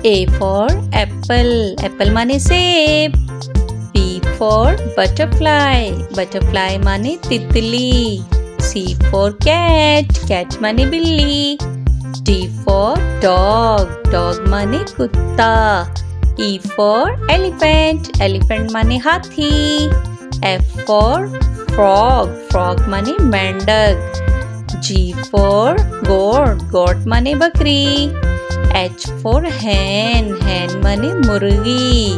A for apple, apple माने सेब। B for butterfly, butterfly माने तितली। C for cat, cat माने बिल्ली। D for dog, dog माने कुत्ता। E for elephant, elephant माने हाथी। F for frog, frog माने मेंढक। G for goat, goat माने बकरी। H for hen, hen माने मुर्गी।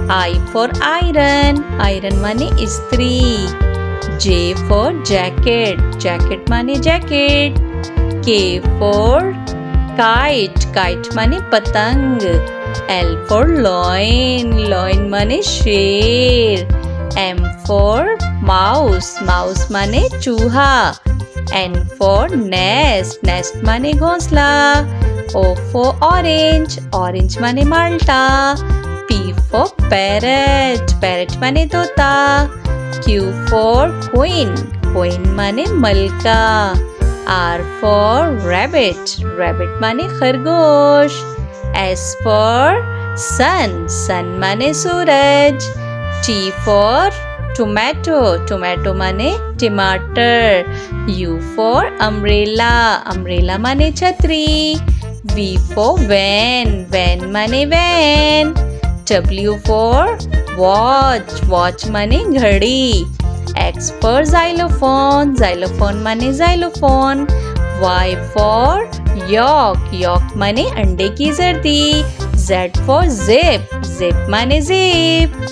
I for iron, iron माने इस्त्री। J for jacket, jacket माने jacket. K for kite, kite माने पतंग। L for loin, loin माने शेर। M for mouse, mouse माने चूहा। N for nest, nest माने घोंसला। O for orange, orange माने माल्टा। P for parrot, parrot माने तोता। Q for queen, queen माने मलका। R for rabbit, rabbit माने खरगोश। S for sun, sun माने सूरज। T for tomato, tomato माने टमाटर। U for umbrella, umbrella माने छतरी। V for van, van माने van. W for watch, watch माने घड़ी। X for xylophone, xylophone माने xylophone। Y for yolk, yolk माने अंडे की जर्दी। Z for zip, zip माने zip।